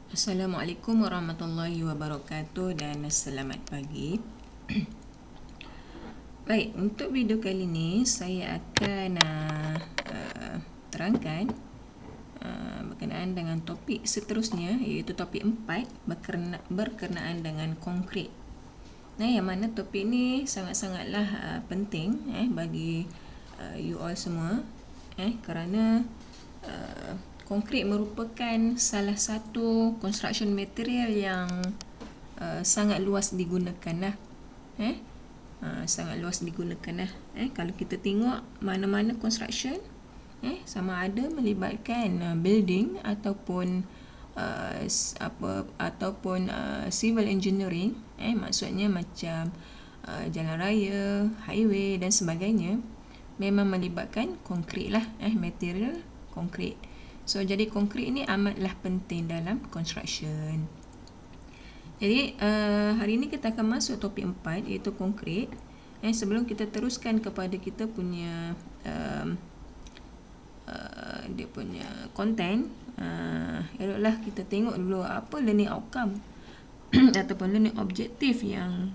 Assalamualaikum warahmatullahi wabarakatuh dan selamat pagi. Baik, untuk video kali ini saya akan terangkan berkenaan dengan topik seterusnya, iaitu topik 4 berkenaan dengan konkret. Nah, yang mana topik ni sangat-sangatlah penting bagi you all semua, kerana konkret merupakan salah satu construction material yang sangat luas digunakan lah. Sangat luas digunakan lah. Kalau kita tengok mana-mana construction, sama ada melibatkan building ataupun civil engineering, maksudnya macam jalan raya, highway dan sebagainya, memang melibatkan konkret lah, material konkret. So, jadi konkret ni amatlah penting dalam construction. Jadi, hari ini kita akan masuk topik 4, iaitu konkret. Sebelum kita teruskan kepada kita punya dia punya content, eloklah kita tengok dulu apa learning outcome ataupun learning objective yang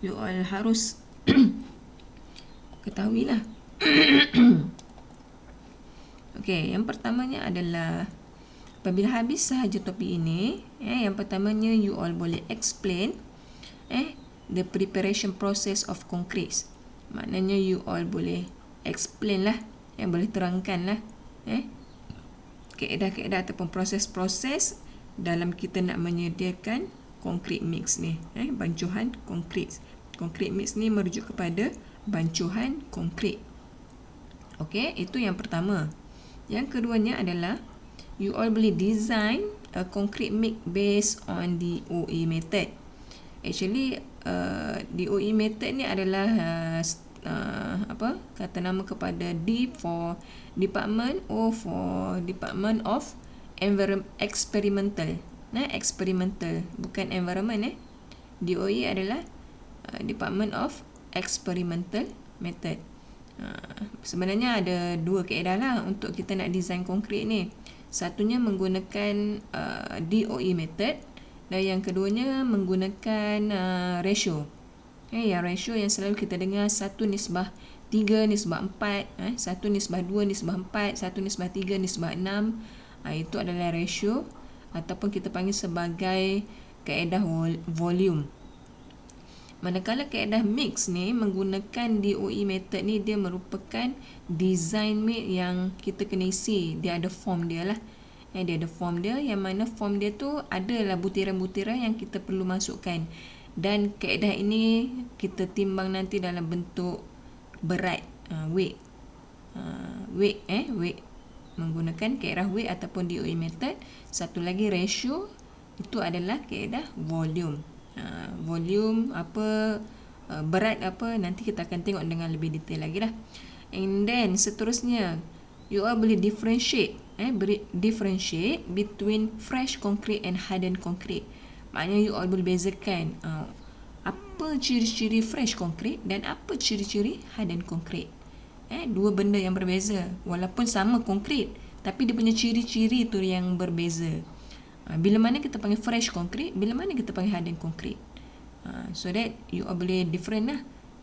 you all harus ketahui lah. Okey, yang pertamanya adalah apabila habis sahaja topik ini, yang pertamanya you all boleh explain the preparation process of concrete. Maknanya you all boleh explain lah, boleh terangkan lah kaedah-kaedah ataupun proses-proses dalam kita nak menyediakan concrete mix ni, bancuhan konkret. Concrete mix ni merujuk kepada bancuhan konkret. Okey, itu yang pertama. Yang keduanya adalah you all boleh design a concrete mix based on DOE method. Actually, DOE method ni adalah kata nama kepada D for Department, O for Department of Experimental. Experimental, bukan environment. DOE adalah Department of Experimental Method. Sebenarnya ada dua kaedah lah untuk kita nak design konkret ni. Satunya menggunakan DOE method dan yang keduanya menggunakan ratio. Yang ratio yang selalu kita dengar 1:3:4, 1:2:4, 1:3:6. Itu adalah ratio ataupun kita panggil sebagai kaedah volume. Manakala kaedah mix ni menggunakan DOE method ni, dia merupakan design mix yang kita kena isi. Dia ada form dia lah. Dia ada form dia, yang mana form dia tu adalah butiran-butiran yang kita perlu masukkan. Dan kaedah ini kita timbang nanti dalam bentuk berat, weight. Weight menggunakan kaedah weight ataupun DOE method. Satu lagi ratio, itu adalah kaedah volume. Volume apa, berat apa, nanti kita akan tengok dengan lebih detail lagi lah. And then seterusnya, you all boleh differentiate between fresh concrete and hardened concrete. Maknanya you all boleh bezakan apa ciri-ciri fresh concrete dan apa ciri-ciri hardened concrete. Dua benda yang berbeza, walaupun sama konkret, tapi dia punya ciri-ciri tu yang berbeza. Bila mana kita panggil fresh concrete, bila mana kita panggil hardened concrete. So that you all boleh different lah.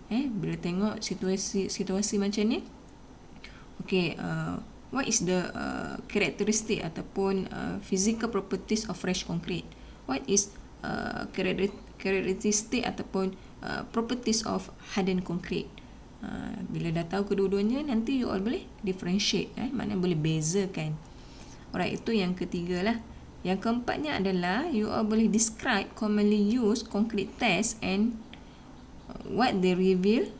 Bila tengok situasi macam ni. Okay, what is the characteristic ataupun physical properties of fresh concrete? What is characteristic ataupun properties of hardened concrete? Bila dah tahu kedua-duanya, nanti you all boleh differentiate, maknanya boleh bezakan. Alright, itu yang ketiga lah. Yang keempatnya adalah you all boleh describe commonly used concrete test and what they reveal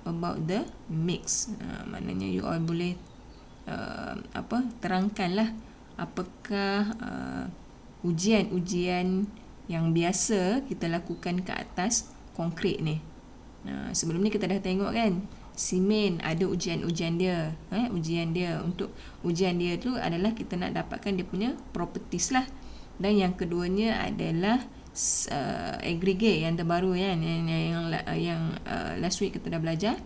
about the mix. Maknanya you all boleh terangkanlah apakah ujian-ujian yang biasa kita lakukan ke atas konkret ni. Sebelum ni kita dah tengok kan, simen ada ujian-ujian dia. Ujian dia, untuk ujian dia tu adalah kita nak dapatkan dia punya properties lah. Dan yang keduanya adalah aggregate yang terbaru kan, yang last week kita dah belajar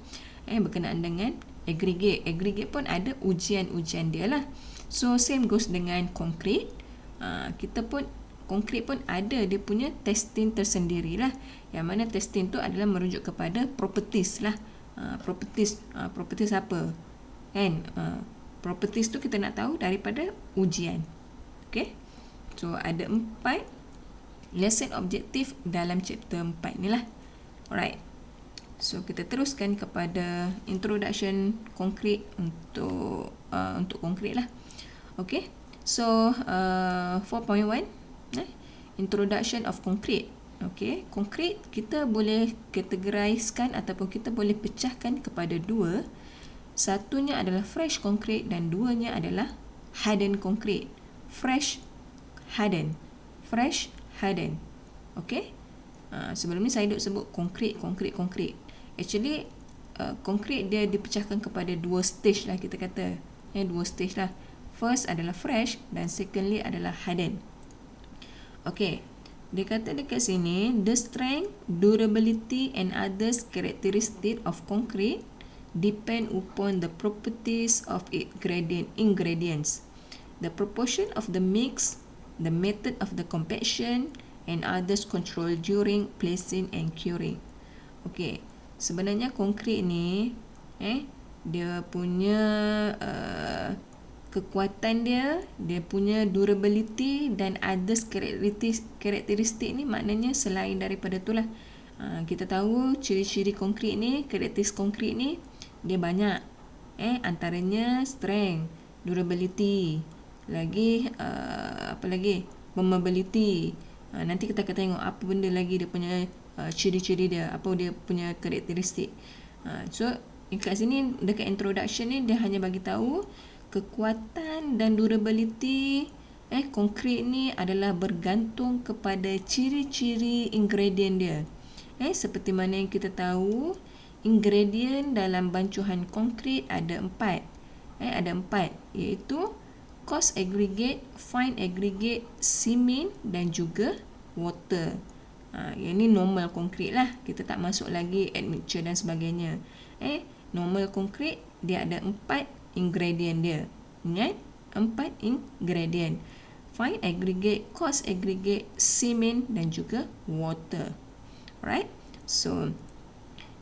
berkenaan dengan aggregate. Aggregate pun ada ujian-ujian dia lah. So same goes dengan konkret. Kita pun konkret pun ada dia punya testing tersendiri lah. Yang mana testing tu adalah merujuk kepada properties lah. Properties apa? Kan? Properties tu kita nak tahu daripada ujian. Okay? So ada 4 lesson objektif dalam chapter 4 ni lah. Alright. So kita teruskan kepada introduction konkret untuk konkret lah. Okay. So 4.1 introduction of concrete. Okay. Konkret kita boleh categorizekan ataupun kita boleh pecahkan kepada 2. Satunya adalah fresh concrete dan 2nya adalah hardened concrete. Fresh, hardened. Fresh, hardened. Okay. Sebelum ni saya duk sebut konkret. Actually, konkret dia dipecahkan kepada 2 stage lah kita kata. 2 stage lah. First adalah fresh dan secondly adalah hardened. Okay. Dia kata dekat sini, the strength, durability and others characteristic of concrete depend upon the properties of its ingredients, the proportion of the mix, the method of the compaction and others control during placing and curing. Okay. Sebenarnya konkret ni dia punya kekuatan dia punya durability dan others karakteristik ni maknanya selain daripada tu lah. Kita tahu ciri-ciri konkret ni, karakteristik konkret ni dia banyak. Antaranya strength, durability, lagi apa lagi? Permeability. Nanti kita akan tengok apa benda lagi dia punya ciri-ciri dia, apa dia punya karakteristik. So kat sini dekat introduction ni dia hanya bagi tahu kekuatan dan durability konkret ni adalah bergantung kepada ciri-ciri ingredient dia. Seperti mana yang kita tahu, ingredient dalam bancuhan konkret ada 4. Ada 4 iaitu coarse aggregate, fine aggregate, cement dan juga water. Yang ni normal konkret lah. Kita tak masuk lagi admixture dan sebagainya. Normal konkret dia ada 4 ingredient dia. Ingat? 4 ingredient. Fine aggregate, coarse aggregate, cement dan juga water. Alright? So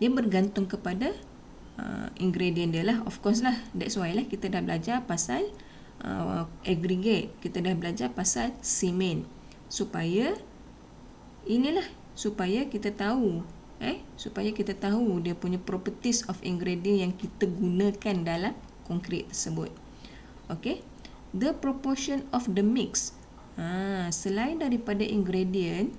dia bergantung kepada ingredient dia lah. Of course lah. That's why lah kita dah belajar pasal aggregate. Kita dah belajar pasal cement. Supaya kita tahu supaya kita tahu dia punya properties of ingredient yang kita gunakan dalam konkret tersebut. Okay. The proportion of the mix. Selain daripada ingredient,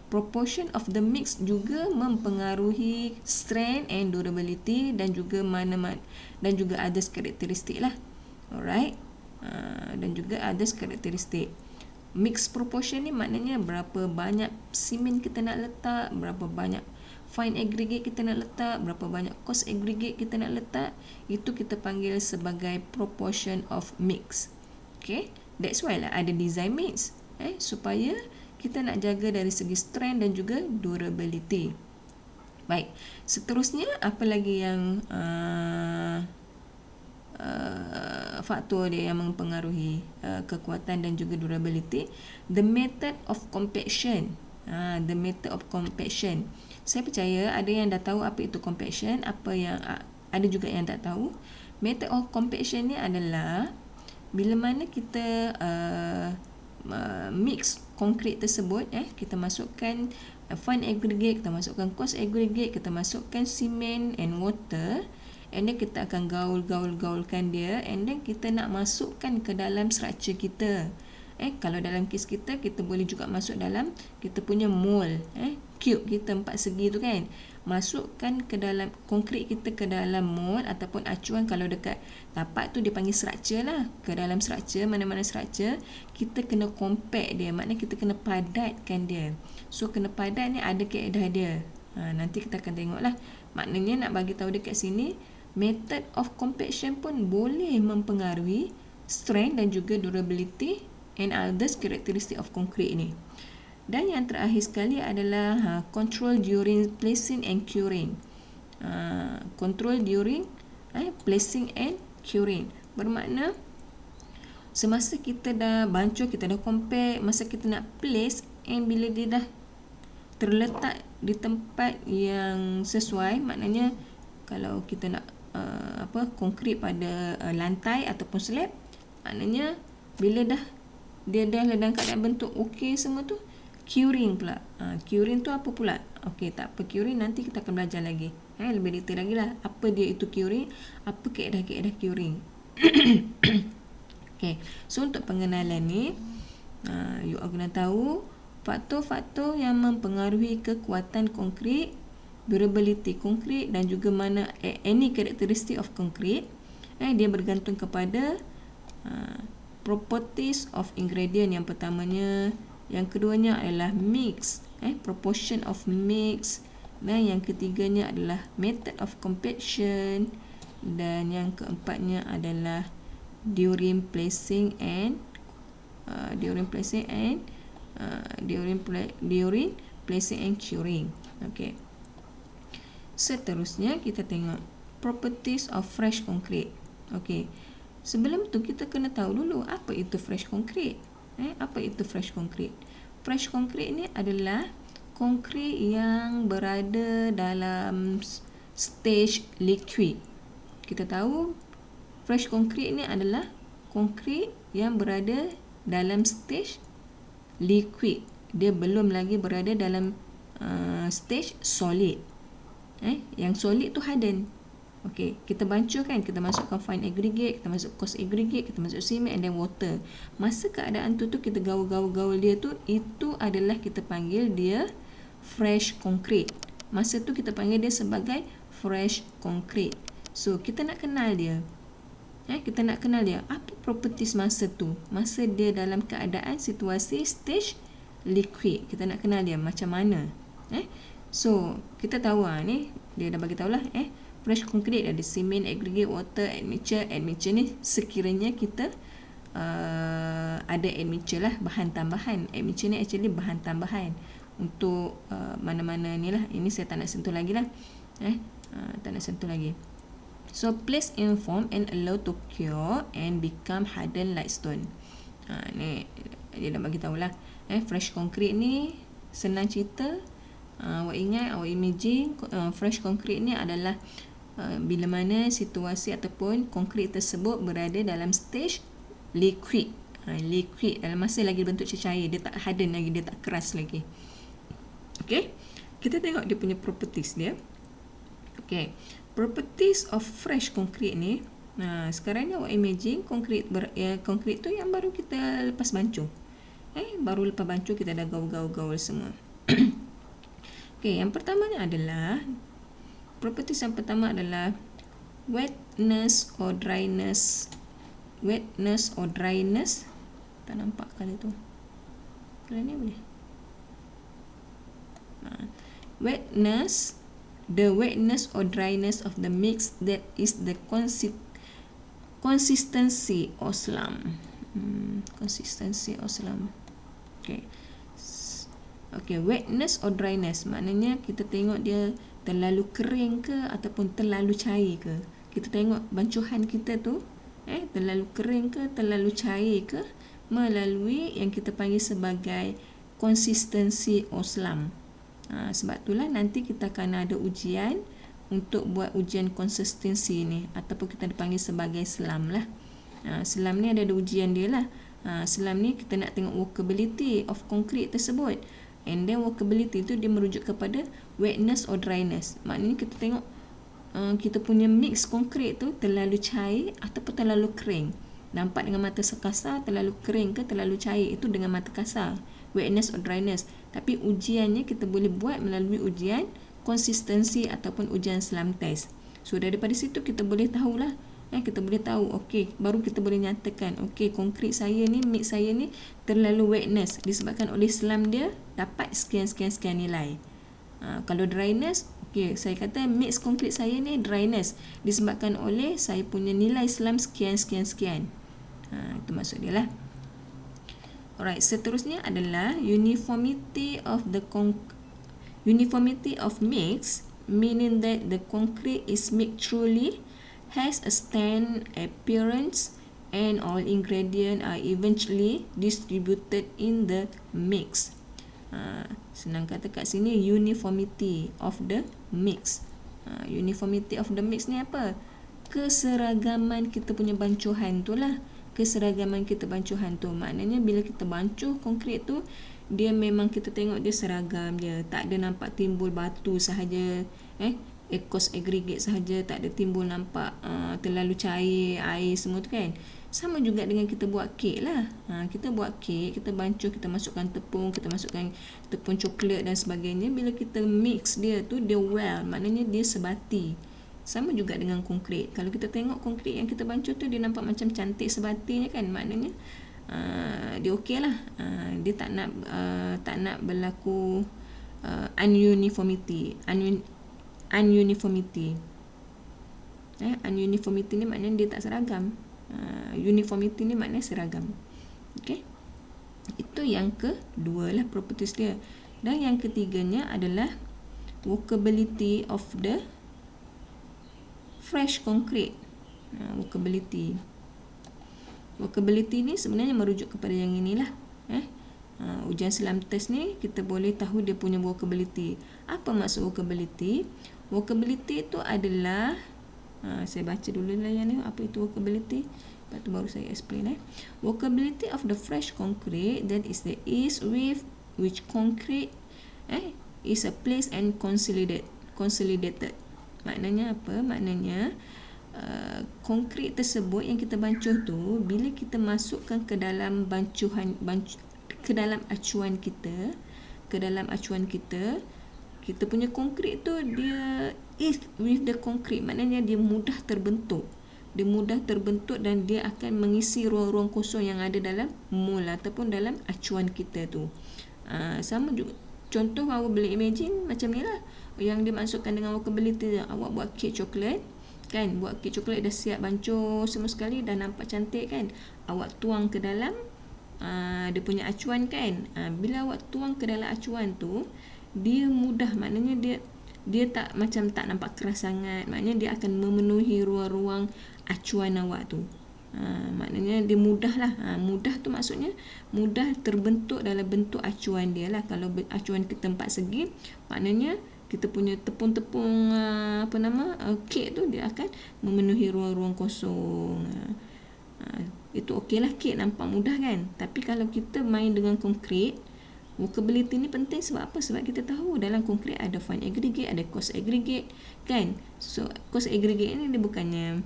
proportion of the mix juga mempengaruhi strength and durability dan juga dan juga others karakteristik lah. Alright. Dan juga others karakteristik. Mix proportion ni maknanya berapa banyak simen kita nak letak, berapa banyak fine aggregate kita nak letak, berapa banyak coarse aggregate kita nak letak. Itu kita panggil sebagai proportion of mix. Okay. That's why lah ada design mix. Supaya kita nak jaga dari segi strength dan juga durability. Baik. Seterusnya apa lagi yang faktor dia yang mempengaruhi kekuatan dan juga durability? The method of compaction. The method of compaction. Saya percaya ada yang dah tahu apa itu compaction, ada juga yang tak tahu. Method of compaction ni adalah bila mana kita mix konkret tersebut, kita masukkan fine aggregate, kita masukkan coarse aggregate, kita masukkan cement and water, and then kita akan gaulkan dia, and then kita nak masukkan ke dalam structure kita. Kalau dalam kes kita boleh juga masuk dalam kita punya mold, cube kita 4 segi tu kan. Masukkan ke dalam konkret kita ke dalam mold ataupun acuan. Kalau dekat tapak tu dia panggil structure lah. Ke dalam structure, mana-mana structure kita kena compact dia, maknanya kita kena padatkan dia. So kena padat ni ada kaedah dia. Nanti kita akan tengok lah. Maknanya nak bagi tahu dekat sini, method of compaction pun boleh mempengaruhi strength dan juga durability and others characteristic of concrete ni. Dan yang terakhir sekali adalah control during placing and curing. Control during placing and curing. Bermakna semasa kita dah bancuh, kita dah compare, masa kita nak place, and bila dia dah terletak di tempat yang sesuai, maknanya kalau kita nak konkrit pada lantai ataupun slab, maknanya bila dia dah dalam keadaan bentuk okey semua tu, curing pula. Curing tu apa pula? Okey, tak apa curing, nanti kita akan belajar lagi. Lebih detail lagi lah apa dia itu curing, apa kaedah-kaedah curing. Okay, so untuk pengenalan ni, you all kena tahu faktor-faktor yang mempengaruhi kekuatan konkrit, durability konkrit, dan juga mana any characteristic of konkrit. Dia bergantung kepada properties of ingredient yang pertamanya, yang keduanya adalah mix, proportion of mix, dan yang ketiganya adalah method of compaction, dan yang keempatnya adalah during placing and curing. Okay. Seterusnya kita tengok properties of fresh concrete. Okay. Sebelum tu kita kena tahu dulu apa itu fresh concrete. Apa itu fresh concrete? Fresh concrete ni adalah konkrit yang berada dalam stage liquid. Kita tahu fresh concrete ni adalah konkrit yang berada dalam stage liquid. Dia belum lagi berada dalam stage solid. Yang solid tu harden. Okey, kita bancuh kan, kita masukkan fine aggregate, kita masuk coarse aggregate, kita masuk cement and then water. Masa keadaan tu kita gaul dia tu, itu adalah kita panggil dia fresh concrete. Masa tu kita panggil dia sebagai fresh concrete. So kita nak kenal dia. Kita nak kenal dia apa properties masa tu, masa dia dalam keadaan situasi stage liquid. Kita nak kenal dia macam mana. So kita tahu ni dia dah bagi tahulah fresh concrete ada cement, aggregate, water, admixture. Admixture ni sekiranya kita ada admixture lah, bahan tambahan. Admixture ni actually bahan tambahan untuk mana-mana ni lah. Ini saya tak nak sentuh lagi lah. Tak nak sentuh lagi. So place in form and allow to cure and become hardened like stone. Ni dia dah bagi tahulah. Fresh concrete ni senang cerita. Awak ingat, awak imagine fresh concrete ni adalah bila mana situasi ataupun konkrit tersebut berada dalam stage liquid. Liquid dalam masa lagi bentuk cair, dia tak harden lagi, dia tak keras lagi. Okay, kita tengok dia punya properties dia. Okay, properties of fresh concrete ni, sekarang ni awak imagine konkrit tu yang baru kita lepas bancuh. Baru lepas bancuh kita dah gaul semua. Okay, yang pertamanya adalah properties yang pertama adalah wetness or dryness. Wetness or dryness. Tak nampak kali tu. Kali ni boleh. Wetness, the wetness or dryness of the mix, that is the consistency or slump. Consistency or slump. Okay. Okay, wetness or dryness maknanya kita tengok dia terlalu kering ke ataupun terlalu cair ke. Kita tengok bancuhan kita tu terlalu kering ke, terlalu cair ke, melalui yang kita panggil sebagai consistency or slump. Sebab itulah nanti kita akan ada ujian untuk buat ujian konsistensi ni, ataupun kita dipanggil sebagai slump lah. Slump ni ada ujian dia lah. Slump ni kita nak tengok workability of concrete tersebut. And then workability tu dia merujuk kepada wetness or dryness. Maknanya kita tengok kita punya mix konkrit tu terlalu cair ataupun terlalu kering. Nampak dengan mata kasar terlalu kering ke terlalu cair, itu dengan mata kasar, wetness or dryness. Tapi ujiannya kita boleh buat melalui ujian konsistensi ataupun ujian slump test. So daripada situ kita boleh tahulah, kita boleh tahu, okey, baru kita boleh nyatakan, okey, konkrit saya ni, mix saya ni terlalu wetness disebabkan oleh slump dia dapat sekian nilai. Kalau dryness, okey, saya kata mix konkrit saya ni dryness disebabkan oleh saya punya nilai slump sekian. Itu maksud dia lah. Alright, seterusnya adalah uniformity of mix, meaning that the concrete is mixed truly has a stand appearance and all ingredients are eventually distributed in the mix. Senang kata kat sini, uniformity of the mix. Uniformity of the mix ni apa? Keseragaman kita punya bancuhan tu lah. Keseragaman kita bancuhan tu maknanya bila kita bancuh konkrit tu, dia memang kita tengok dia seragam je, tak ada nampak timbul batu sahaja, ekos aggregate sahaja, tak ada timbul nampak terlalu cair air semua tu kan. Sama juga dengan kita buat kek lah. Kita buat kek, kita bancuh, kita masukkan tepung, kita masukkan tepung coklat dan sebagainya. Bila kita mix dia tu, dia well, maknanya dia sebati. Sama juga dengan konkrit. Kalau kita tengok konkrit yang kita bancuh tu, dia nampak macam cantik sebatinya kan, maknanya dia okey lah. Dia tak nak berlaku ununiformity. Ununiformity ni maknanya dia tak seragam. Uniformity ni maknanya seragam. Okay, itu yang kedua lah properties dia. Dan yang ketiganya adalah workability of the fresh concrete. Workability ni sebenarnya merujuk kepada yang inilah. Ujian selam test ni kita boleh tahu dia punya workability. Apa maksud workability? Workability itu adalah saya baca dulu lah yang ni, apa itu workability, lepas tu baru saya explain. Workability of the fresh concrete, that is the ease with which concrete is placed and consolidated. Maknanya apa? Maknanya konkrit tersebut yang kita bancuh tu, bila kita masukkan ke dalam ke dalam acuan kita, kita punya konkrit tu dia is with the concrete, maknanya dia mudah terbentuk. Dan dia akan mengisi ruang-ruang kosong yang ada dalam mold ataupun dalam acuan kita tu. Sama juga, contoh awak boleh imagine macam ni lah yang dimasukkan dengan workability. Awak buat kek coklat kan, buat kek coklat dah siap bancuh semua sekali, dah nampak cantik kan, awak tuang ke dalam dia punya acuan kan. Bila awak tuang ke dalam acuan tu, dia mudah, maknanya dia tak macam tak nampak keras sangat, maknanya dia akan memenuhi ruang-ruang acuan awak tu. Maknanya dia mudah lah. Mudah tu maksudnya mudah terbentuk dalam bentuk acuan dia lah. Kalau acuan kita 4 segi, maknanya kita punya tepung-tepung kek tu dia akan memenuhi ruang-ruang kosong. Itu okey lah, kek nampak mudah kan. Tapi kalau kita main dengan konkrit, workability ni penting sebab apa? Sebab kita tahu dalam konkrit ada fine aggregate, ada coarse aggregate kan. So coarse aggregate ni dia bukannya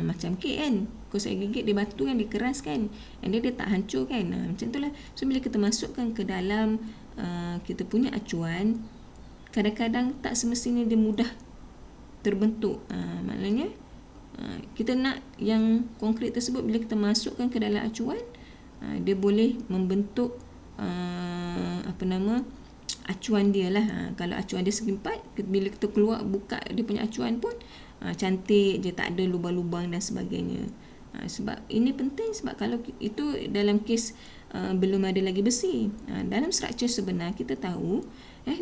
macam kek kan. Coarse aggregate dia batu kan, dia keras kan, and dia tak hancur kan. Macam tu lah. So bila kita masukkan ke dalam kita punya acuan, kadang-kadang tak semestinya dia mudah terbentuk. Maknanya kita nak yang konkrit tersebut, bila kita masukkan ke dalam acuan, dia boleh membentuk acuan dia lah. Kalau acuan dia segi 4, bila kita keluar buka dia punya acuan pun cantik je, tak ada lubang-lubang dan sebagainya. Sebab ini penting, sebab kalau itu dalam kes belum ada lagi besi. Dalam struktur sebenar kita tahu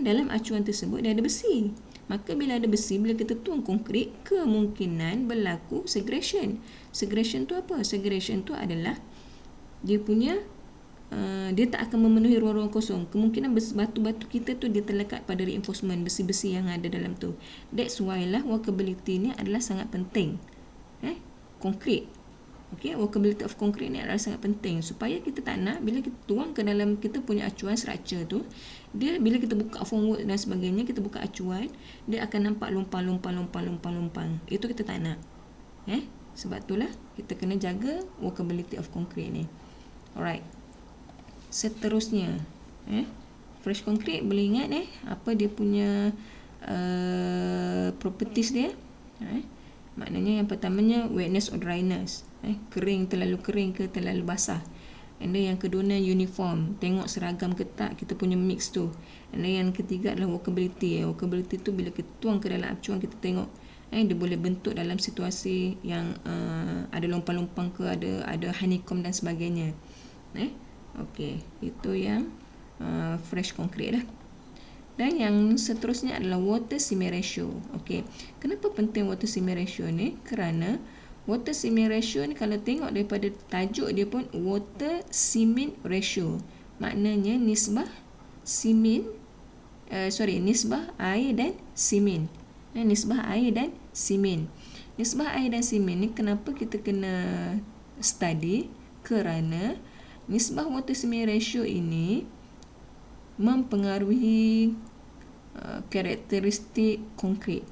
dalam acuan tersebut dia ada besi. Maka bila ada besi, bila kita tuang konkrit, kemungkinan berlaku segregation. Segregation tu apa? Segregation tu adalah dia punya dia tak akan memenuhi ruang-ruang kosong. Kemungkinan batu-batu kita tu dia terlekat pada reinforcement, besi-besi yang ada dalam tu. That's why lah workability ni adalah sangat penting. Konkrit. Okay, workability of concrete ni adalah sangat penting supaya kita tak nak bila kita tuang ke dalam kita punya acuan structure tu, dia bila kita buka formwork dan sebagainya, kita buka acuan, dia akan nampak lompang. Itu kita tak nak. Sebab itulah kita kena jaga workability of concrete ni. Alright. Seterusnya, fresh concrete boleh ingat apa dia punya properties dia. Maknanya yang pertamanya wetness or dryness, kering, terlalu kering ke terlalu basah. And then yang kedua uniform, tengok seragam ke tak kita punya mix tu. And then yang ketiga adalah workability. Workability tu bila kita tuang ke dalam acuan, kita tengok dia boleh bentuk dalam situasi yang ada lompang-lompang ke, ada honeycomb dan sebagainya. Okey, itu yang fresh concrete lah. Dan yang seterusnya adalah water cement ratio. Okey. Kenapa penting water cement ratio ni? Kerana water cement ratio ni kalau tengok daripada tajuk dia pun water cement ratio. Maknanya nisbah simen nisbah air dan simen. Nisbah air dan simen. Nisbah air dan simen ni kenapa kita kena study? Kerana nisbah water cement ratio ini mempengaruhi karakteristik konkret.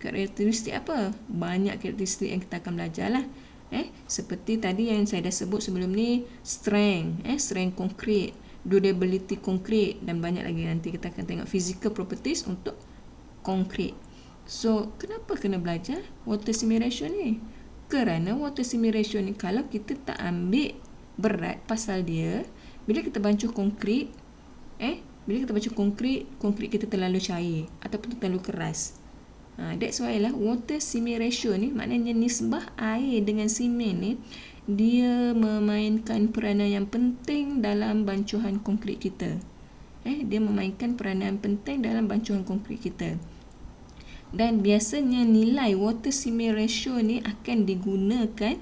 Karakteristik apa? Banyak karakteristik yang kita akan belajar lah. Seperti tadi yang saya dah sebut sebelum ni, strength, strength konkret, durability konkret, dan banyak lagi. Nanti kita akan tengok physical properties untuk konkret. So, kenapa kena belajar water cement ratio ni? Kerana water cement ratio ni kalau kita tak ambil berat pasal dia, bila kita bancuh konkret, bila kita baca konkret kita terlalu cair ataupun terlalu keras. That's why lah water cement ratio ni, maknanya nisbah air dengan simen ni, dia memainkan peranan yang penting dalam bancuhan konkret kita. Dia memainkan peranan penting dalam bancuhan konkret kita. Dan biasanya nilai water cement ratio ni akan digunakan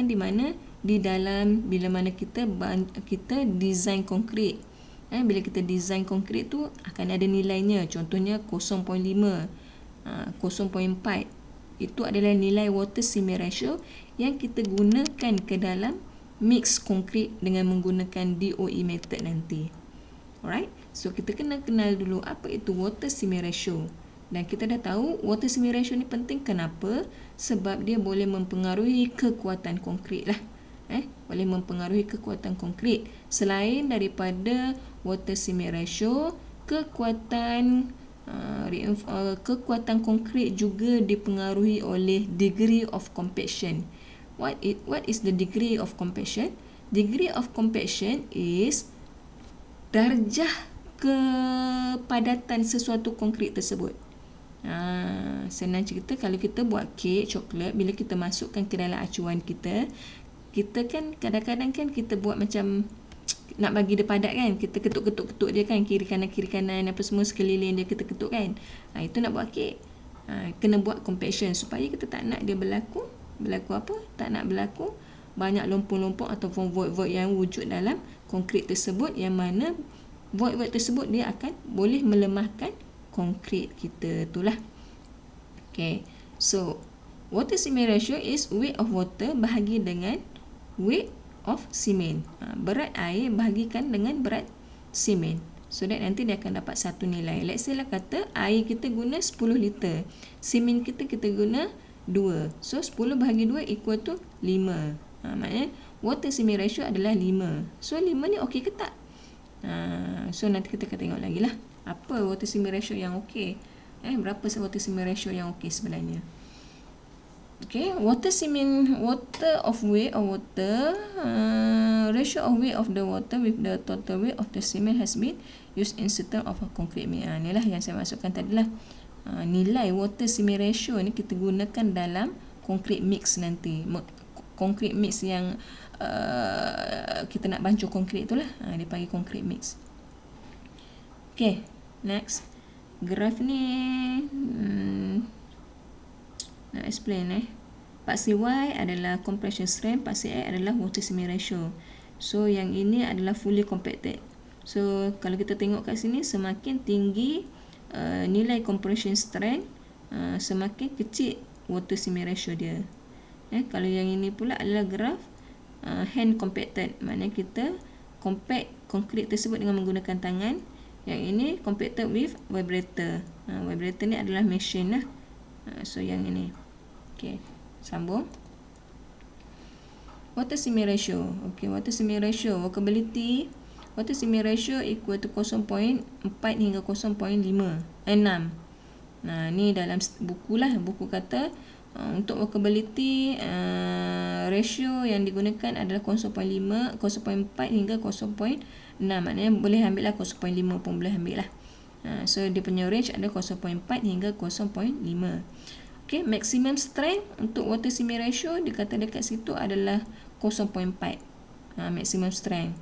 di mana? Di dalam bila mana kita design konkret. Bila kita design konkret tu akan ada nilainya. Contohnya 0.5, 0.4. Itu adalah nilai water cement ratio yang kita gunakan ke dalam mix konkret dengan menggunakan DOE method nanti. Alright. So kita kena kenal dulu apa itu water cement ratio. Dan kita dah tahu water cement ratio ni penting. Kenapa? Sebab dia boleh mempengaruhi kekuatan konkret lah. Boleh mempengaruhi kekuatan konkret. Selain daripada water cement ratio, kekuatan konkret juga dipengaruhi oleh degree of compaction. What is the degree of compaction? Degree of compaction is darjah kepadatan sesuatu konkret tersebut. Senang cerita, kalau kita buat kek coklat, bila kita masukkan ke dalam acuan kita kan kadang-kadang kan kita buat macam nak bagi dia padat kan, kita ketuk-ketuk dia kan, kiri kanan apa semua sekeliling dia kita ketuk kan. Itu nak buat kek. Kena buat compaction supaya kita tak nak dia berlaku apa? Tak nak berlaku banyak lompong-lompong ataupun void-void yang wujud dalam konkret tersebut, yang mana void-void tersebut dia akan boleh melemahkan konkret kita itulah. Okay. So, water cement ratio is weight of water bahagi dengan weight of cement. Berat air bahagikan dengan berat simen. So that nanti dia akan dapat satu nilai. Let's say lah kata air kita guna 10 liter. Simen kita guna 2. So 10 bahagi 2 equal to 5. Maknanya water cement ratio adalah 5. So 5 ni okey ke tak? So nanti kita akan tengok lagi lah. Apa water cement ratio yang okey? Berapa water cement ratio yang okey sebenarnya? Okay, water of weight of water, ratio of weight of the water with the total weight of the cement has been used in certain of a concrete mix. Inilah yang saya masukkan tadi lah. Nilai water cement ratio ni kita gunakan dalam concrete mix nanti. Concrete mix yang kita nak bancuh konkret tu lah. Dia panggil concrete mix. Okay, next. Graf ni nak explain Paksi Y adalah compression strength, paksi X adalah water cement ratio. So yang ini adalah fully compacted. So kalau kita tengok kat sini, semakin tinggi nilai compression strength, semakin kecil water cement ratio dia. Kalau yang ini pula adalah graf hand compacted, maknanya kita compact konkret tersebut dengan menggunakan tangan. Yang ini compacted with vibrator. Vibrator ni adalah machine lah. So yang ini. Okay, sambung. Water cement ratio. Okay, water cement ratio, workability. Water cement ratio equal to 0.4 hingga 0.6. Ni dalam buku lah. Buku kata untuk workability ratio yang digunakan adalah 0.4 hingga 0.6. Maknanya boleh ambil lah 0.5 pun boleh ambil lah. So dia punya range ada 0.4 hingga 0.5. Okay, maximum strength untuk water cement ratio dikata dekat situ adalah 0.4. Maximum strength.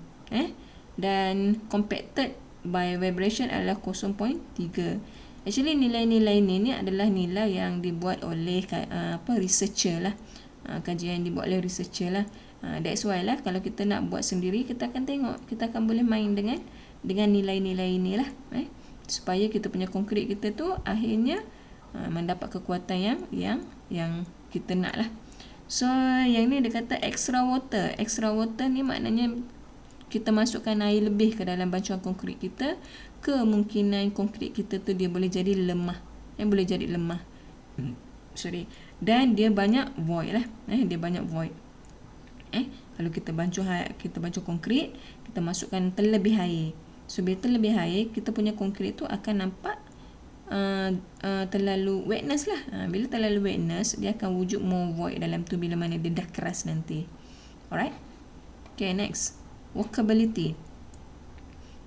Dan compacted by vibration adalah 0.3. Actually nilai-nilai ni adalah nilai yang dibuat oleh researcher lah. Kajian yang dibuat oleh researcher lah. That's why lah kalau kita nak buat sendiri, kita akan tengok, kita akan boleh main dengan nilai-nilai ni lah, supaya kita punya konkret kita tu akhirnya mendapat kekuatan yang kita nak lah. So yang ni dia kata extra water. Extra water ni maknanya kita masukkan air lebih ke dalam bancuan konkret kita, kemungkinan konkret kita tu dia boleh jadi lemah. Boleh jadi lemah. Dan dia banyak void lah. Dia banyak void. Kalau kita bancuh konkret, kita masukkan terlebih air. So bila terlebih air, kita punya konkret tu akan nampak terlalu wetness lah. Bila terlalu wetness, dia akan wujud more void dalam tu bila mana dia dah keras nanti. Alright. Okay, next. Workability.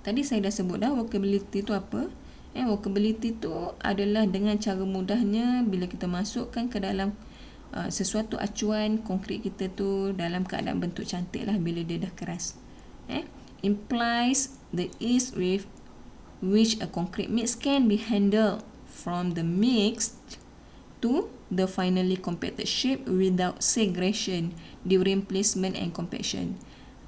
Tadi saya dah sebut dah workability tu apa. Workability tu adalah dengan cara mudahnya bila kita masukkan ke dalam sesuatu acuan konkret kita tu dalam keadaan bentuk cantik lah bila dia dah keras. Implies the ease with which a concrete mix can be handled from the mixed to the finally compacted shape without segregation during placement and compaction.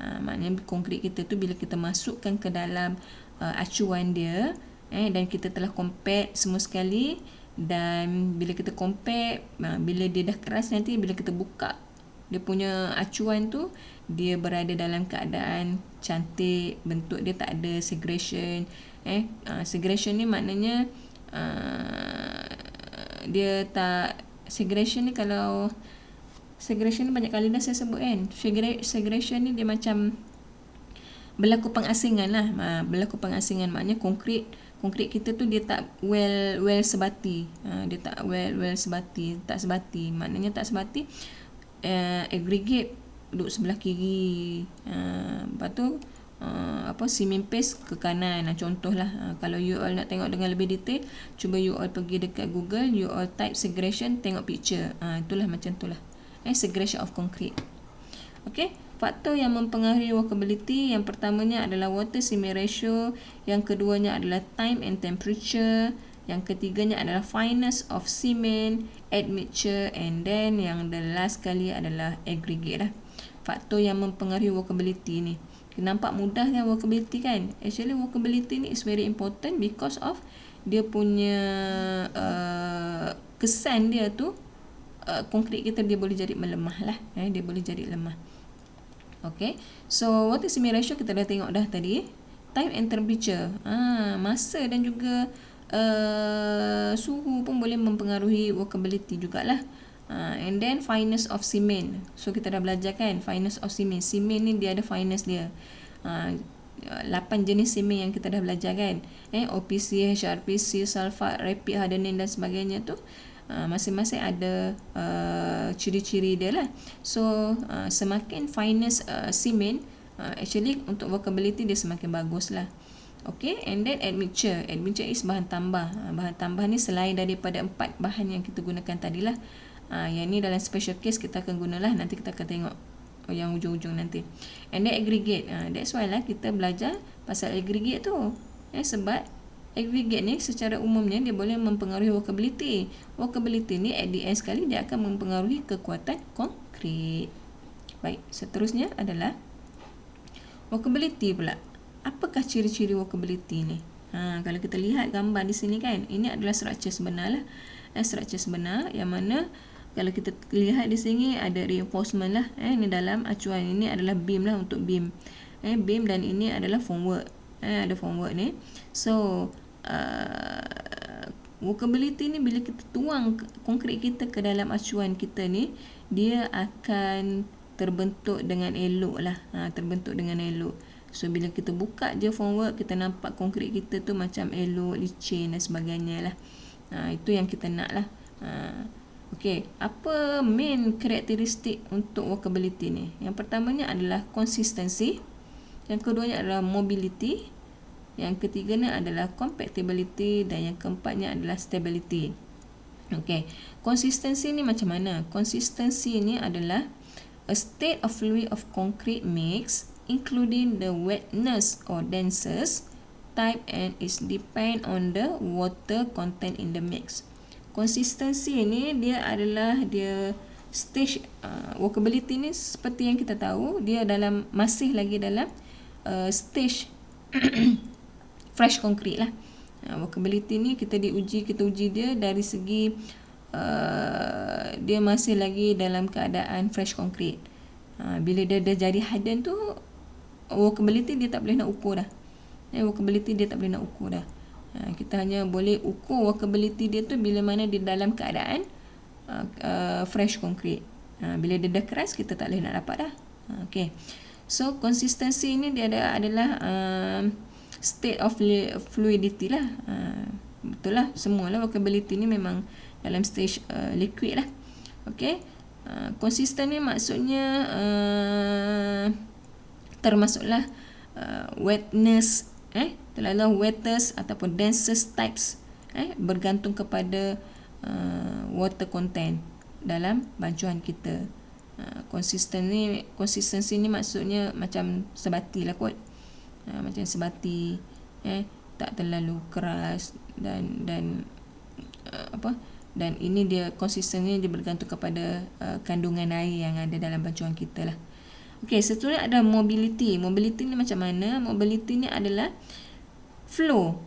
Maknanya konkret kita tu bila kita masukkan ke dalam acuan dia, dan kita telah compact semua sekali, dan bila kita compact, bila dia dah keras nanti, bila kita buka dia punya acuan tu, dia berada dalam keadaan cantik, bentuk dia tak ada segregation. Segregation ni maknanya dia tak, segregation ni kalau segregation ni banyak kali dah saya sebut kan. Segregation ni dia macam berlaku pengasingan lah. Berlaku pengasingan maknanya konkret kita tu dia tak well sebati. Dia tak well sebati, tak sebati. Maknanya tak sebati, aggregate duduk sebelah kiri, lepas tu cement paste ke kanan. Contohlah, kalau you all nak tengok dengan lebih detail, cuba you all pergi dekat Google, you all type segregation, tengok picture. Itulah macam itulah. Segregation of concrete. Okay, faktor yang mempengaruhi workability, yang pertamanya adalah water cement ratio, yang keduanya adalah time and temperature, yang ketiganya adalah fineness of cement, admixture, and then yang the last kali adalah aggregate lah. Faktor yang mempengaruhi workability ni, nampak mudah kan workability kan? Actually workability ni is very important because of dia punya kesan dia tu, konkret kita dia boleh jadi melemah lah. Dia boleh jadi lemah. Okay, so water cement ratio kita dah tengok dah tadi. Time and temperature, masa dan juga suhu pun boleh mempengaruhi workability jugalah. And then fineness of cement. So kita dah belajar kan fineness of cement. Cement ni dia ada fineness dia. 8 jenis cement yang kita dah belajar kan. OPC, HRPC, sulfat, rapid hardening dan sebagainya tu, masing-masing ada ciri-ciri dia lah. So semakin fineness cement, actually untuk workability dia semakin bagus lah. Okay, and then admixture. Admixture is bahan tambah. Bahan tambah ni selain daripada 4 bahan yang kita gunakan tadilah. Yang ni dalam special case kita akan gunalah. Nanti kita akan tengok yang ujung-ujung nanti. And then aggregate. That's why lah kita belajar pasal aggregate tu. Sebab aggregate ni secara umumnya dia boleh mempengaruhi workability. Workability ni at the end sekali dia akan mempengaruhi kekuatan konkret. Baik, seterusnya adalah workability pula. Apakah ciri-ciri workability ni? Kalau kita lihat gambar di sini kan, ini adalah structure sebenar lah. Structure sebenar yang mana kalau kita lihat di sini ada reinforcement lah. Ini dalam acuan, ini adalah beam lah, untuk beam. Beam, dan ini adalah formwork. Ada formwork ni. So workability ni bila kita tuang konkret kita ke dalam acuan kita ni, dia akan terbentuk dengan elok lah. Terbentuk dengan elok. So bila kita buka je formwork, kita nampak konkret kita tu macam elok, licin dan sebagainya lah. Itu yang kita nak lah. Okay, apa main karakteristik untuk workability ni? Yang pertamanya adalah consistency, yang keduanya adalah mobility, yang ketiganya adalah compatibility, dan yang keempatnya adalah stability. Okay, consistency ni macam mana? Consistency ni adalah a state of fluid of concrete mix including the wetness or denseness type and is depend on the water content in the mix. Konsistensi ni dia adalah dia stage workability ni seperti yang kita tahu dia masih lagi dalam stage fresh concrete lah. Workability ni kita uji dia dari segi dia masih lagi dalam keadaan fresh concrete. Bila dia dah jadi harden tu, workability dia tak boleh nak ukur dah. Workability dia tak boleh nak ukur dah. Kita hanya boleh ukur workability dia tu bila mana dia dalam keadaan fresh concrete. Bila dia dah keras, kita tak boleh nak dapat dah. Okay. So konsistensi ni dia adalah state of fluidity lah. Betul lah, semualah workability ni memang dalam stage liquid lah. Okay. Konsisten ni maksudnya termasuklah wetness, terlalu wettest ataupun densest types, bergantung kepada water content dalam bancuan kita. Konsistensi ni maksudnya macam sebati lah kot. Macam sebati, tak terlalu keras dan ini dia konsistensinya dia bergantung kepada kandungan air yang ada dalam bancuan kita lah. Okey, seterusnya ada mobility. Mobility ni macam mana? Mobility ni adalah flow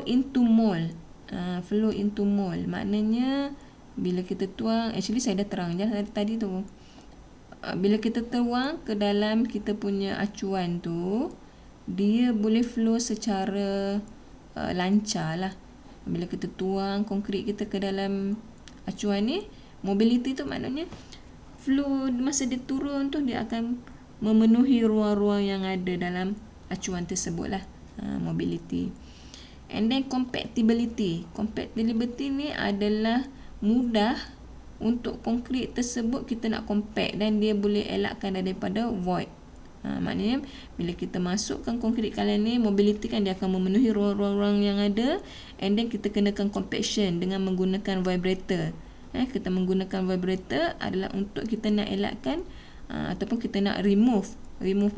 into mole. Flow into mole maknanya bila kita tuang, actually saya dah terang je tadi tu. Bila kita tuang ke dalam kita punya acuan tu, dia boleh flow secara lancar lah. Bila kita tuang konkrit kita ke dalam acuan ni, mobility tu maknanya flow masa dia turun tu dia akan memenuhi ruang-ruang yang ada dalam acuan tersebut lah. Mobility. And then compactability. Compactability ni adalah mudah untuk konkrit tersebut kita nak compact dan dia boleh elakkan daripada void. Maknanya bila kita masukkan konkrit kalian ni, mobility kan dia akan memenuhi ruang-ruang yang ada, and then kita kenakan compaction dengan menggunakan vibrator. Kita menggunakan vibrator adalah untuk kita nak elakkan ataupun kita nak remove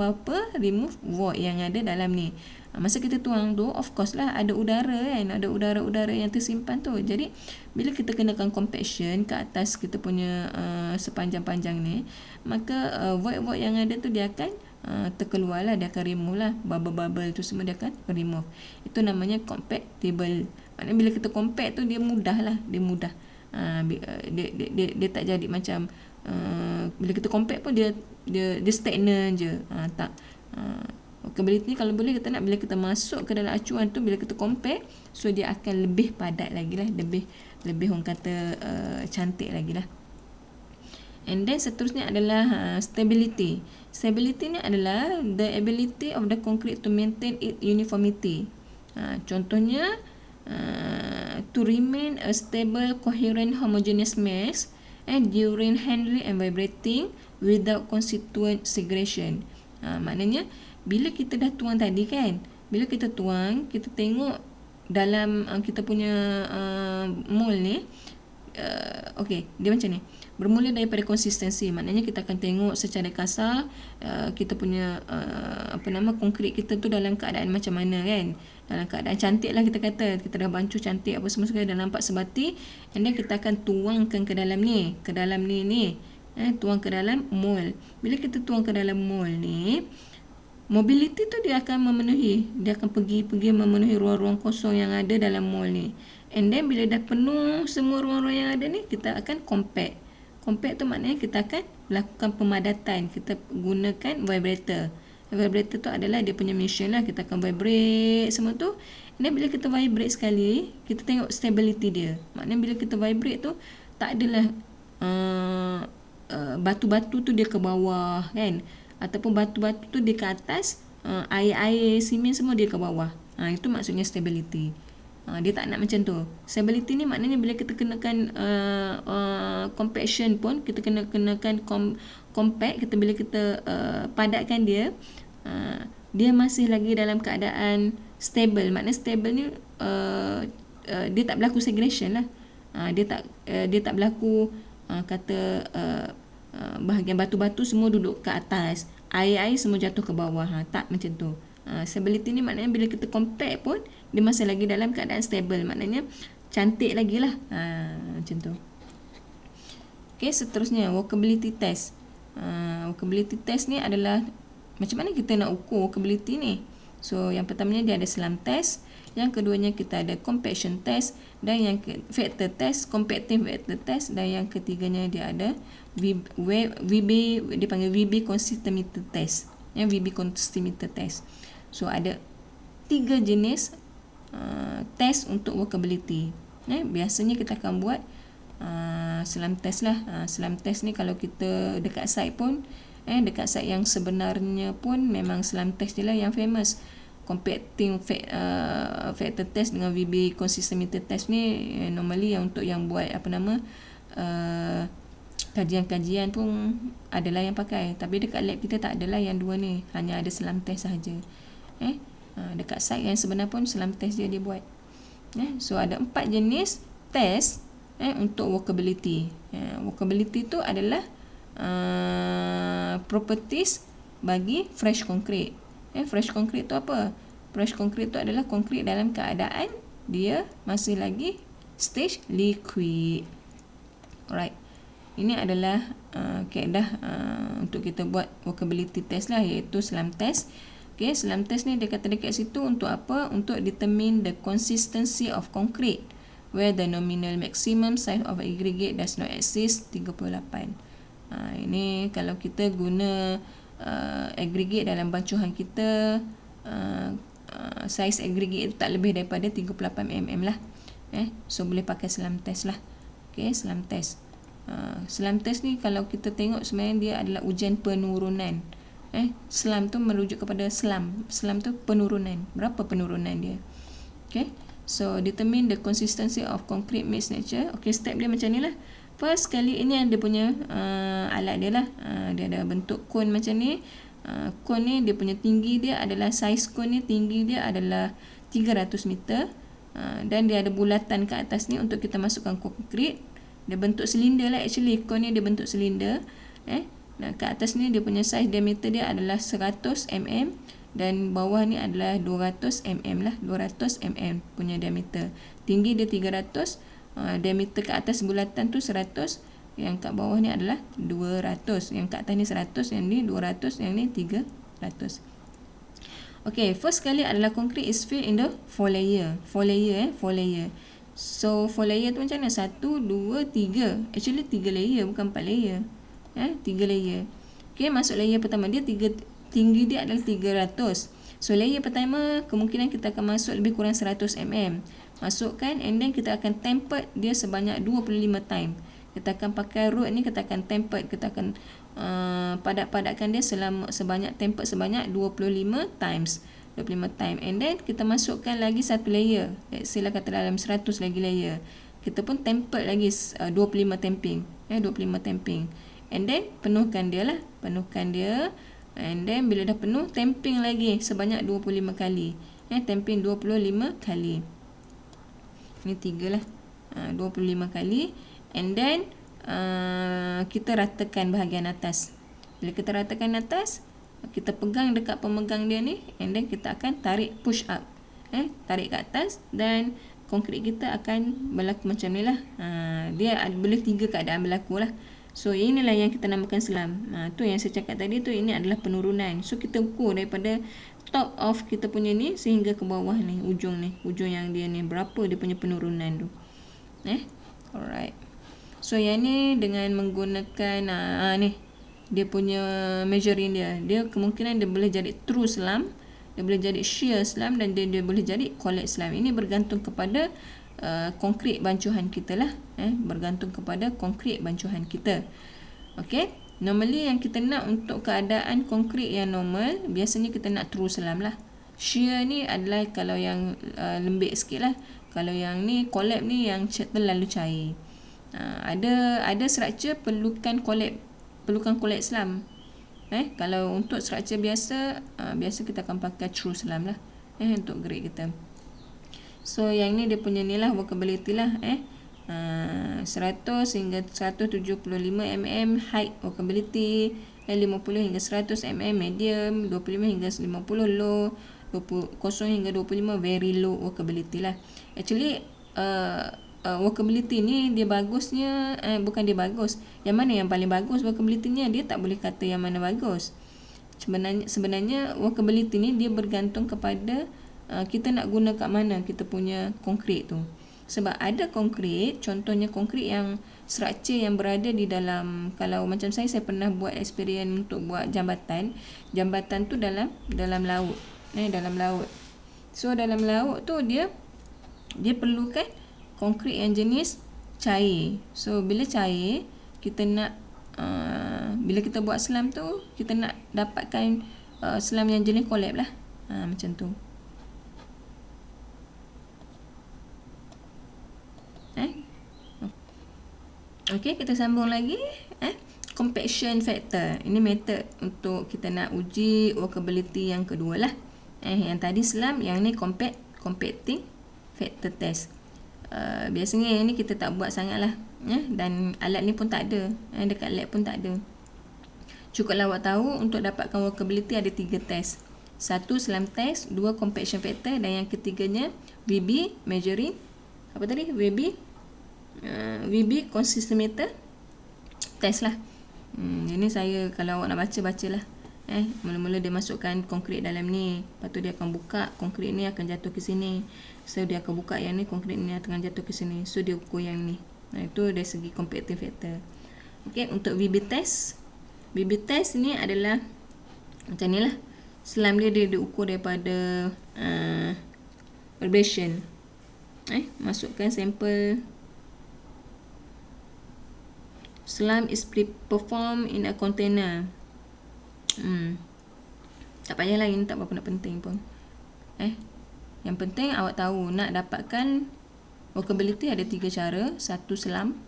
apa? Remove void yang ada dalam ni. Masa kita tuang tu, of course lah ada udara kan, ada udara-udara yang tersimpan tu. Jadi bila kita kenakan compaction ke atas kita punya sepanjang-panjang ni, maka void-void yang ada tu dia akan terkeluar lah, dia akan remove lah, bubble-bubble tu semua dia akan remove. Itu namanya compactable. Maknanya bila kita compact tu dia mudah lah, dia tak jadi macam bila kita compact pun dia stagnan je. Workability ni kalau boleh kita nak bila kita masuk ke dalam acuan tu, bila kita compact, so dia akan lebih padat lagi lah, lebih orang kata cantik lagi lah. And then seterusnya adalah stability. Stability ni adalah the ability of the concrete to maintain its uniformity. Contohnya to remain a stable, coherent, homogeneous mass during handling and vibrating without constituent segregation. Maknanya bila kita dah tuang tadi kan, bila kita tuang, kita tengok dalam kita punya mole ni, okey, dia macam ni. Bermula daripada konsistensi, maknanya kita akan tengok secara kasar kita punya konkrit kita tu dalam keadaan macam mana kan. Dalam keadaan cantik lah kita kata, kita dah bancuh cantik apa semua sekali, dah nampak sebati, and then kita akan tuangkan ke dalam ni, tuang ke dalam mole. Bila kita tuang ke dalam mole ni, mobility tu dia akan memenuhi, dia akan pergi memenuhi ruang-ruang kosong yang ada dalam mole ni. And then bila dah penuh semua ruang-ruang yang ada ni, kita akan compact. Compact tu maknanya kita akan lakukan pemadatan. Kita gunakan vibrator. Vibrator tu adalah dia punya mission lah. Kita akan vibrate semua tu. And then bila kita vibrate sekali, kita tengok stability dia. Maknanya bila kita vibrate tu, tak adalah batu-batu tu dia ke bawah kan, ataupun batu-batu tu dia ke atas, air-air, simen semua dia ke bawah. Itu maksudnya stability. Dia tak nak macam tu. Stability ni maknanya bila kita kenakan compaction pun, kita kenakan compact, bila kita padatkan dia, dia masih lagi dalam keadaan stable. Maknanya stable ni dia tak berlaku segregation lah. Dia tak berlaku bahagian batu-batu semua duduk ke atas, air-air semua jatuh ke bawah. Tak macam tu. Stability ni maknanya bila kita compact pun dia masih lagi dalam keadaan stable, maknanya cantik lagi lah. Macam tu. Okay, seterusnya walkability test. Walkability test ni adalah macam mana kita nak ukur walkability ni. So yang pertamanya dia ada SLAM test, yang keduanya kita ada compaction test, dan yang vector test, compacting vector test, dan yang ketiganya dia ada VB, dia panggil VB consistometer test. VB consistometer test. So ada 3 jenis test untuk walkability. Biasanya kita akan buat SLAM test lah. SLAM test ni kalau kita dekat site pun, dekat site yang sebenarnya pun memang SLAM test je lah yang famous. Compacting vector test dengan VB consistometer test ni normally yang untuk yang buat kajian-kajian pun adalah yang pakai. Tapi dekat lab kita tak adalah yang dua ni, hanya ada SLAM test sahaja. Dekat site yang sebenar pun SLAM test dia buat. So ada 4 jenis test untuk walkability. Walkability tu adalah properties bagi fresh concrete. Fresh concrete tu apa? Fresh concrete tu adalah konkrit dalam keadaan dia masih lagi stage liquid. Alright. Ini adalah kaedah untuk kita buat walkability test lah, iaitu SLAM test. Okay, SLAM test ni dia kata dekat situ untuk apa? Untuk determine the consistency of concrete where the nominal maximum size of aggregate does not exceed 38. Ini kalau kita guna aggregate dalam bancuhan kita, size aggregate tak lebih daripada 38 mm lah. So boleh pakai SLAM test lah. Okay, SLAM test. SLAM test ni kalau kita tengok sebenarnya dia adalah ujian penurunan. SLAM tu merujuk kepada SLAM. SLAM tu penurunan. Berapa penurunan dia? Okay. So determine the consistency of concrete mixed nature. Okay, step dia macam ni lah. First kali ini dia punya alat dia lah. Dia ada bentuk cone macam ni. Cone ni dia punya tinggi dia adalah, size cone ni tinggi dia adalah 300 meter. Dan dia ada bulatan ke atas ni untuk kita masukkan konkrit. Dia bentuk silinder lah actually. Cone ni dia bentuk silinder. Nah, ke atas ni dia punya size diameter dia adalah 100 mm. Dan bawah ni adalah 200 mm lah. 200 mm punya diameter. Tinggi dia 300. Diameter ke atas bulatan tu 100. Yang kat bawah ni adalah 200. Yang kat atas ni 100. Yang ni 200. Yang ni 300. Okay, first kali adalah concrete is filled in the 4 layer. 4 layer 4 layer. So 4 layer tu macam mana? 1, 2, 3. Actually 3 layer bukan 4 layer. 3 layer. Okay, masuk layer pertama dia tinggi dia adalah 300. So layer pertama kemungkinan kita akan masuk lebih kurang 100 mm. Masukkan and then kita akan tempered dia sebanyak 25 time. Kita akan pakai rod ni, kita akan tempered, kita akan padat-padatkan dia sebanyak tempered sebanyak 25 times. 25 time. And then kita masukkan lagi satu layer. Let's say lah kata dalam 100 lagi layer. Kita pun tempered lagi 25 tamping. 25 tamping. And then penuhkan dia lah. Penuhkan dia. And then bila dah penuh, tamping lagi sebanyak 25 kali. Tamping 25 kali. Ini 3 lah. 25 kali. And then kita ratakan bahagian atas. Bila kita ratakan atas, kita pegang dekat pemegang dia ni. And then kita akan tarik push up. Tarik ke atas. Dan konkrit kita akan berlaku macam ni lah. Dia boleh 3 keadaan berlaku lah. So inilah yang kita namakan SLAM. Tu yang saya cakap tadi tu, ini adalah penurunan. So kita ukur daripada top of kita punya ni sehingga ke bawah ni, ujung ni, ujung yang dia ni, berapa dia punya penurunan tu. Alright. So yang ni dengan menggunakan ni dia punya measuring dia. Dia kemungkinan dia boleh jadi true SLAM, dia boleh jadi shear SLAM, dan dia boleh jadi collapse SLAM. Ini bergantung kepada konkrit bancuhan kita lah. Bergantung kepada konkrit bancuhan kita. Okay. Normally yang kita nak untuk keadaan konkrit yang normal, biasanya kita nak true SLAM lah. Shear ni adalah kalau yang lembik sikit lah. Kalau yang ni collapse ni yang terlalu cair. Ada structure perlukan collapse SLAM. Kalau untuk structure biasa, biasa kita akan pakai true SLAM lah. Untuk grade kita. So yang ni dia punya ni lah, workability lah. 100 hingga 175 mm height workability. 50 hingga 100 mm medium, 25 hingga 50 low, 0 hingga 25 very low workability lah. Actually workability ni dia bagusnya bukan dia bagus. Yang mana yang paling bagus workability-nya, dia tak boleh kata yang mana bagus. Sebenarnya workability ni dia bergantung kepada kita nak guna kat mana kita punya konkrit tu. Sebab ada konkrit, contohnya konkrit yang struktur yang berada di dalam, kalau macam saya pernah buat eksperimen untuk buat jambatan tu dalam laut. Dalam laut. So dalam laut tu dia perlukan konkrit yang jenis cair. So bila cair, kita nak bila kita buat selam tu, kita nak dapatkan selam yang jenis collab lah. Macam tu. Okey, kita sambung lagi. Compaction factor. Ini method untuk kita nak uji workability yang kedua lah. Yang tadi selam, yang ni compacting factor test. Biasanya yang ni kita tak buat sangat lah. Dan alat ni pun tak ada. Dekat lab pun tak ada. Cukuplah awak tahu untuk dapatkan workability ada 3 test. 1 selam test, 2 compaction factor, dan yang ketiganya VB measuring apa tadi? VB consistometer test lah. Ini saya, kalau awak nak bacalah. Mula-mula dia masukkan konkrit dalam ni, lepas tu dia akan buka, konkrit ni akan jatuh ke sini. So dia akan buka yang ni, konkrit ni akan jatuh ke sini. So dia ukur yang ni. Itu dari segi compacting factor. Okey, untuk VB test ni adalah macam ni lah. Selam dia diukur daripada vibration. Masukkan sampel. Selam is performed in a container. Tak payahlah, ini tak berapa nak penting pun. Yang penting awak tahu nak dapatkan workability ada 3 cara. 1 selam,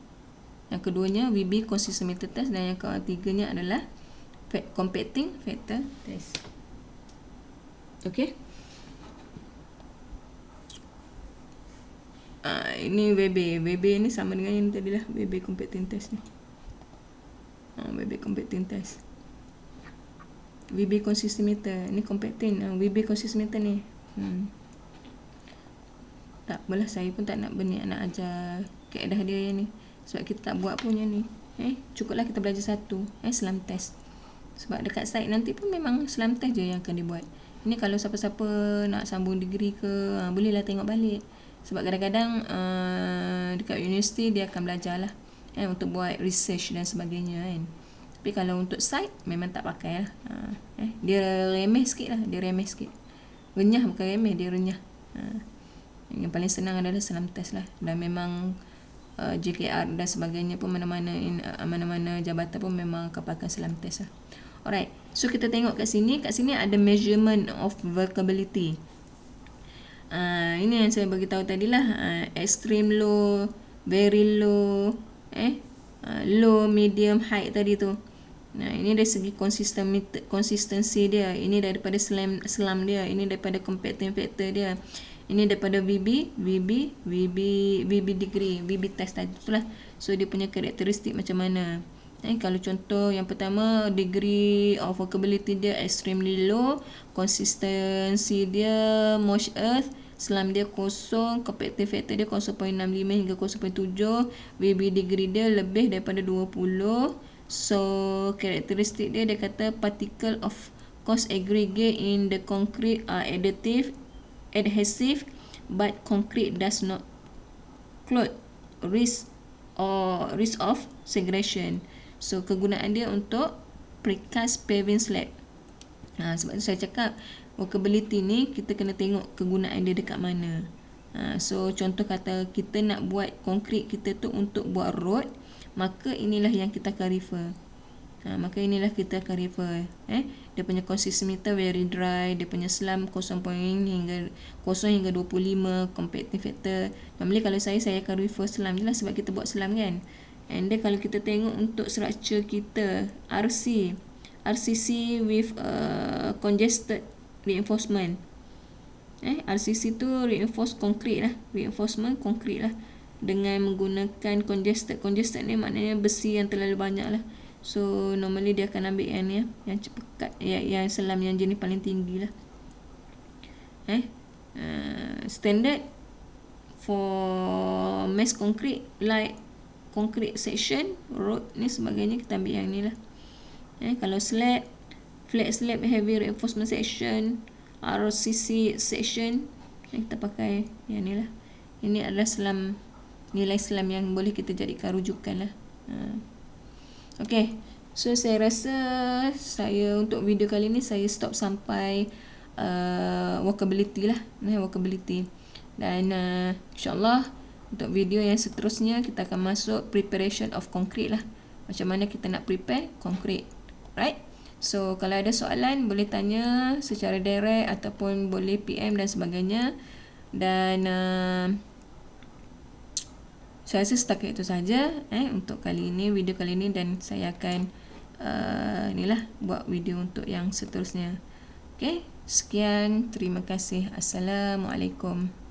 yang keduanya VB consistometer test, dan yang ketiganya adalah compacting factor test. Okey. Ini VB ni sama dengan yang tadi lah, VB compacting test ni. VB compacting test. VB consistometer ni compacting. VB consistometer ni tak apalah, saya pun tak nak ajar kaedah dia yang ni, sebab kita tak buat pun yang ni. Cukuplah kita belajar satu, selam test. Sebab dekat site nanti pun memang selam test je yang akan dibuat. Ini kalau siapa-siapa nak sambung degree ke, bolehlah tengok balik. Sebab kadang-kadang dekat universiti dia akan belajar lah untuk buat research dan sebagainya kan. Tapi kalau untuk site memang tak pakai lah. Dia remeh sikit lah. Renyah, bukan remeh, dia renyah. Yang paling senang adalah selam test lah. Dan memang JKR dan sebagainya pun, mana-mana jabatan pun memang akan pakai selam test lah. Alright, so kita tengok kat sini. Kat sini ada measurement of workability. Ini yang saya bagi tahu tadi lah. Extreme low, very low, low, medium, high tadi tu. Ini dari segi konsistensi dia. Ini daripada selam dia. Ini daripada compacting factor dia. Ini daripada VB degree, VB test tadi itulah. So dia punya karakteristik macam mana. Kalau contoh yang pertama, degree of workability dia extremely low, konsistensi dia moist earth, selam dia kosong, compacting factor dia 0.65 hingga 0.7, VB degree dia lebih daripada 20. So karakteristik dia kata particle of coarse aggregate in the concrete are adhesive, but concrete does not clot, risk of segregation. So kegunaan dia untuk precast paving slab. Sebab tu saya cakap workability ni kita kena tengok kegunaan dia dekat mana. So contoh kata kita nak buat konkrit kita tu untuk buat road, maka inilah yang kita akan refer. Dia punya consistometer very dry, dia punya selam 0 hingga 25, compacting factor. Normally kalau saya akan refer selam je lah, sebab kita buat selam kan. And then kalau kita tengok untuk structure kita, RCC with congested reinforcement. RCC tu reinforced concrete lah, reinforcement concrete lah, dengan menggunakan congested ni maknanya besi yang terlalu banyak lah. So normally dia akan ambil yang ni, yang pekat, yang selam yang jenis paling tinggi lah. Standard for mass concrete, like concrete section, road ni sebagainya, kita ambil yang ni lah. Kalau slab, flat slab heavy reinforcement section, RCC section, kita pakai yang ni lah. Ini adalah selam, nilai selam yang boleh kita jadikan rujukan lah. Okay, so saya rasa untuk video kali ni saya stop sampai walkability lah, walkability. Dan insyaAllah untuk video yang seterusnya kita akan masuk preparation of concrete lah, macam mana kita nak prepare concrete. Right, so kalau ada soalan boleh tanya secara direct ataupun boleh PM dan sebagainya. Dan saya rasa setakat itu saja untuk kali ini, video kali ini, dan saya akan inilah buat video untuk yang seterusnya. Okay, sekian, terima kasih. Assalamualaikum.